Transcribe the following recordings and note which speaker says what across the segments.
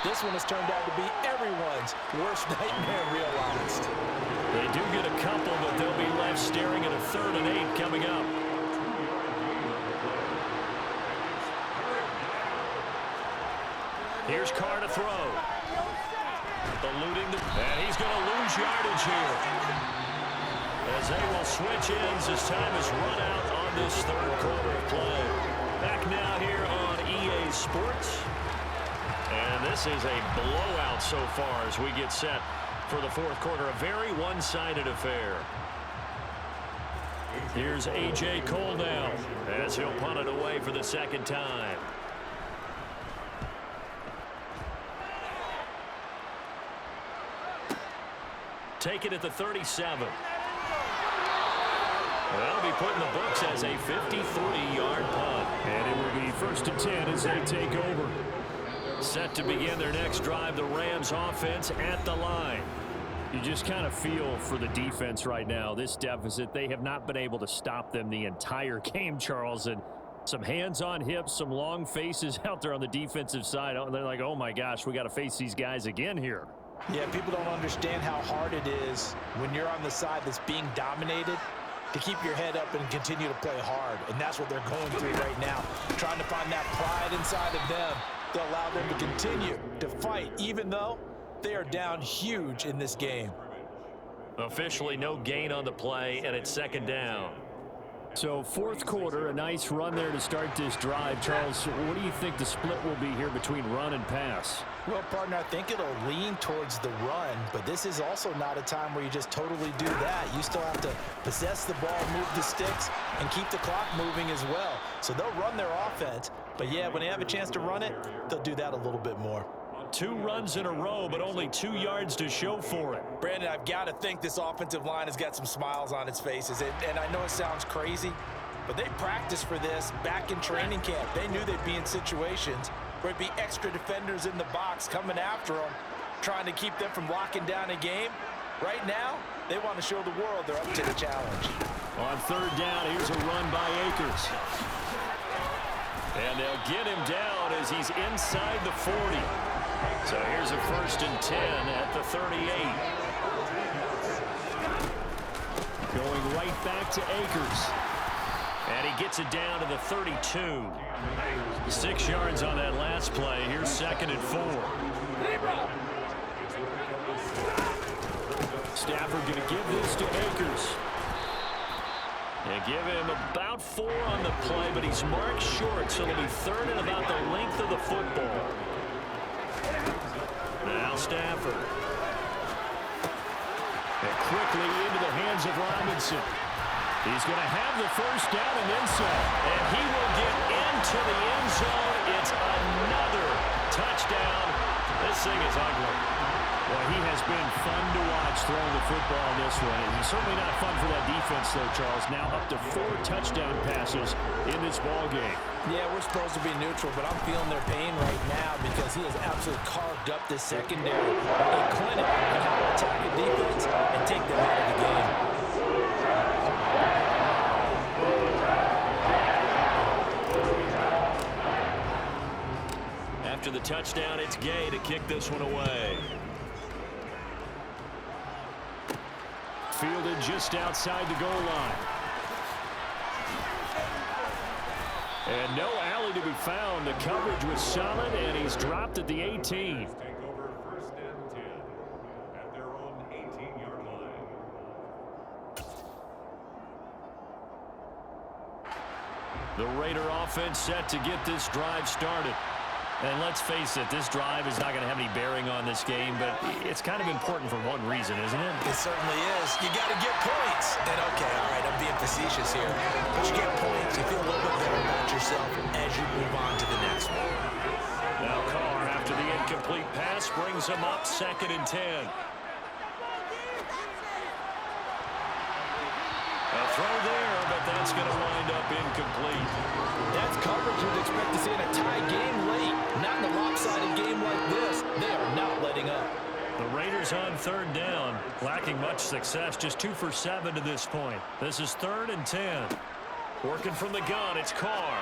Speaker 1: This one has turned out to be everyone's worst nightmare realized.
Speaker 2: They do get a couple, but they'll be left staring at a 3rd and 8 coming up. Here's Carr to throw. Eluding and he's going to lose yardage here. As they will switch ends as time is run out on this 3rd quarter of play. Back now here on EA Sports. And this is a blowout so far as we get set for the 4th quarter. A very one-sided affair. Here's A.J. Cole now as he'll punt it away for the 2nd time. Take it at the 37. That'll be put in the books as a 53-yard punt. And it will be 1st and 10 as they take over. Set to begin their next drive, the Rams offense at the line. You just kind of feel for the defense right now. This deficit, they have not been able to stop them the entire game, Charles. And some hands on hips, some long faces out there on the defensive side. They're like, oh my gosh, we got to face these guys again here.
Speaker 1: Yeah, people don't understand how hard it is when you're on the side that's being dominated to keep your head up and continue to play hard. And that's what they're going through right now, trying to find that pride inside of them to allow them to continue to fight, even though they are down huge in this game.
Speaker 2: Officially no gain on the play, and it's 2nd down. So 4th quarter, a nice run there to start this drive. Charles, what do you think the split will be here between run and pass?
Speaker 1: Well, partner, I think it'll lean towards the run, but this is also not a time where you just totally do that. You still have to possess the ball, move the sticks, and keep the clock moving as well. So they'll run their offense, but yeah, when they have a chance to run it, they'll do that a little bit more.
Speaker 2: 2 runs in a row, but only 2 yards to show for it.
Speaker 1: Brandon, I've got to think this offensive line has got some smiles on its faces. And I know it sounds crazy, but they practiced for this back in training camp. They knew they'd be in situations where it'd be extra defenders in the box coming after them, trying to keep them from locking down a game. Right now, they want to show the world they're up to the challenge.
Speaker 2: On 3rd down, here's a run by Akers. And they'll get him down as he's inside the 40. So here's a 1st and 10 at the 38. Going right back to Akers. And he gets it down to the 32. 6 yards on that last play. Here's 2nd and 4. Stafford going to give this to Akers. They give him about 4 on the play, but he's marked short, so it'll be 3rd and about the length of the football. Now Stafford. And quickly into the hands of Robinson. He's going to have the 1st down and then some. And he will get into the end zone. It's another touchdown. This thing is ugly. Well, he has been fun to watch throwing the football in this one. And he's certainly not fun for that defense, though, Charles. Now up to 4 touchdown passes in this ball game. Yeah, we're supposed to be neutral, but I'm feeling their pain right now because he has absolutely carved up this secondary. A clinic on how to attack a defense and take them out of the game. After the touchdown, it's Gay to kick this one away. Fielded just outside the goal line. And no alley to be found. The coverage was solid, and he's dropped at the 18.
Speaker 3: Take over 1st and 10 at their own 18-yard line.
Speaker 2: The Raider offense set to get this drive started. And let's face it, this drive is not going to have any bearing on this game, but it's kind of important for one reason, isn't it?
Speaker 1: It certainly is. You got to get points. And okay, all right, I'm being facetious here. But you get points, you feel a little bit better about yourself as you move on to the next one.
Speaker 2: Now Carr, after the incomplete pass, brings him up 2nd and 10. A throw there, but that's going to wind up incomplete. That's coverage you'd expect to see in a tie game late. Not in a lopsided game like this. They are not letting up. The Raiders on 3rd down, lacking much success, just 2 for 7 to this point. This is 3rd and 10. Working from the gun, it's Carr.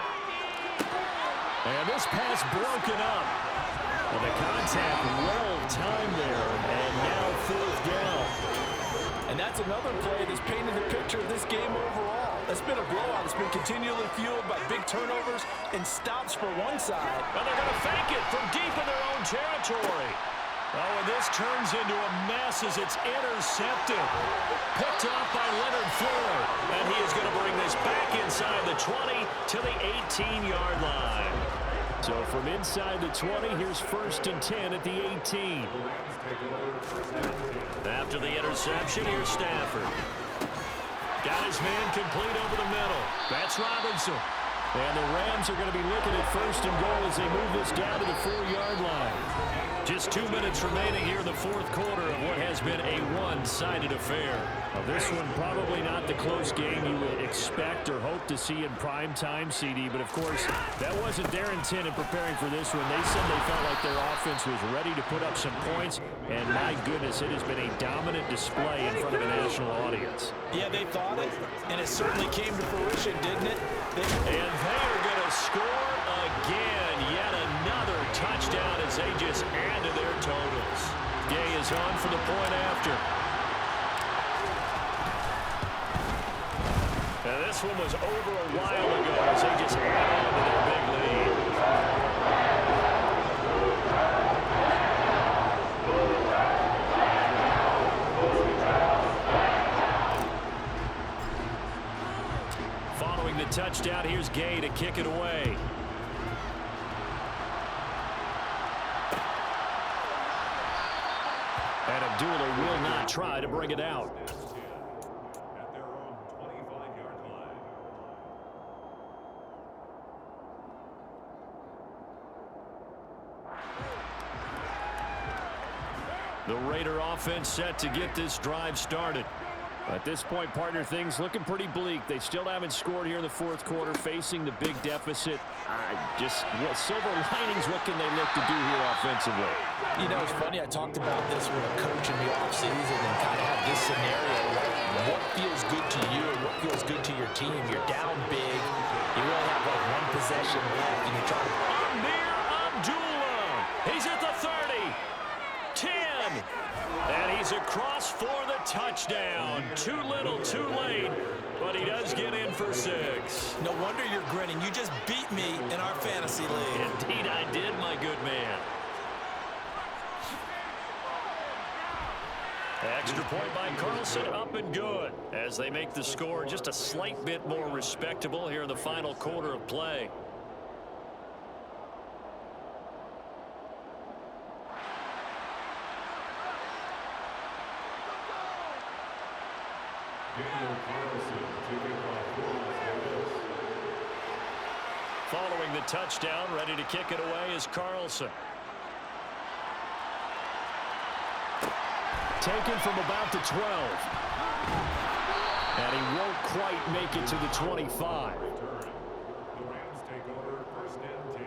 Speaker 2: And this pass broken up. Well, the contact well timed there, and now 4th down.
Speaker 1: And that's another play that's painted the picture of this game overall. That's been a blowout. It's been continually fueled by big turnovers and stops for one side.
Speaker 2: Well, they're going to fake it from deep in their own territory. Oh, and this turns into a mess as it's intercepted. Picked off by Leonard Floyd. And he is going to bring this back inside the 20 to the 18-yard line. So from inside the 20, here's 1st and 10 at the 18. After the interception, here's Stafford. Got his man complete over the middle. That's Robinson. And the Rams are going to be looking at 1st and goal as they move this down to the 4-yard line. Just 2 minutes remaining here in the 4th quarter of what has been a one-sided affair. Now, this one probably not the close game you would expect or hope to see in prime time, CD. But, of course, that wasn't their intent in preparing for this one. They said they felt like their offense was ready to put up some points. And, my goodness, it has been a dominant display in front of a national audience.
Speaker 1: Yeah, they thought it, and it certainly came to fruition, didn't it?
Speaker 2: And they are going to score again. Yet another touchdown as they just add to their totals. Gay is on for the point after. And this one was over a while ago as they just add on to their big lead. Following the touchdown, here's Gay to kick it away. And Abdullah will not try to bring it out.
Speaker 3: At their own 25-yard line.
Speaker 2: The Raider offense set to get this drive started. At this point, partner, things looking pretty bleak. They still haven't scored here in the 4th quarter, facing the big deficit. Silver linings, what can they look to do here offensively?
Speaker 1: You know, it's funny. I talked about this with a coach in the offseason and kind of had this scenario. What feels good to you and what feels good to your team? You're down big. You really have like one possession left, and you're trying to...
Speaker 2: Amir Abdullah. He's at the 30. 10. And he's across for the touchdown. Too little, too late. But he does get in for 6.
Speaker 1: No wonder you're grinning. You just beat me in our fantasy league.
Speaker 2: Indeed I did, my good man. Extra point by Carlson, up and good. As they make the score just a slight bit more respectable here in the final quarter of play. Following the touchdown, ready to kick it away is Carlson. Taken from about the 12. And he won't quite make it to the 25.
Speaker 3: The Rams take over 1st and 10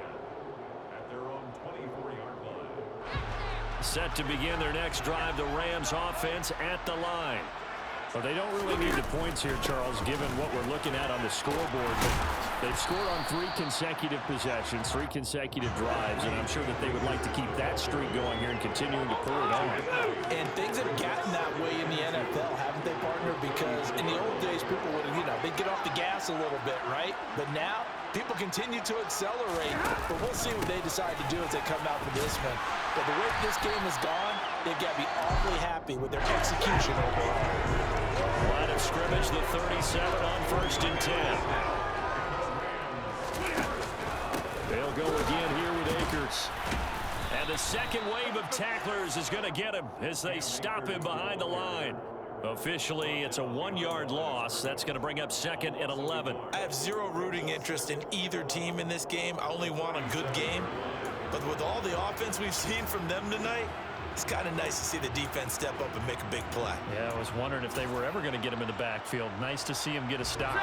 Speaker 3: at their own 24-yard line.
Speaker 2: Set to begin their next drive, the Rams offense at the line. Well, they don't really need the points here, Charles, given what we're looking at on the scoreboard. But they've scored on 3 consecutive possessions, 3 consecutive drives, and I'm sure that they would like to keep that streak going here and continuing to pull it on.
Speaker 1: And things have gotten that way in the NFL, haven't they, partner? Because in the old days, people would, they'd get off the gas a little bit, right? But now, people continue to accelerate. But we'll see what they decide to do as they come out for this one. But the way this game has gone, they've got to be awfully happy with their execution overall.
Speaker 2: Line of scrimmage, the 37 on 1st and 10. They'll go again here with Akers. And the second wave of tacklers is going to get him as they stop him behind the line. Officially, it's a 1-yard loss. That's going to bring up 2nd and 11.
Speaker 1: I have zero rooting interest in either team in this game. I only want a good game. But with all the offense we've seen from them tonight, it's kind of nice to see the defense step up and make a big play.
Speaker 2: Yeah, I was wondering if they were ever going to get him in the backfield. Nice to see him get a stop.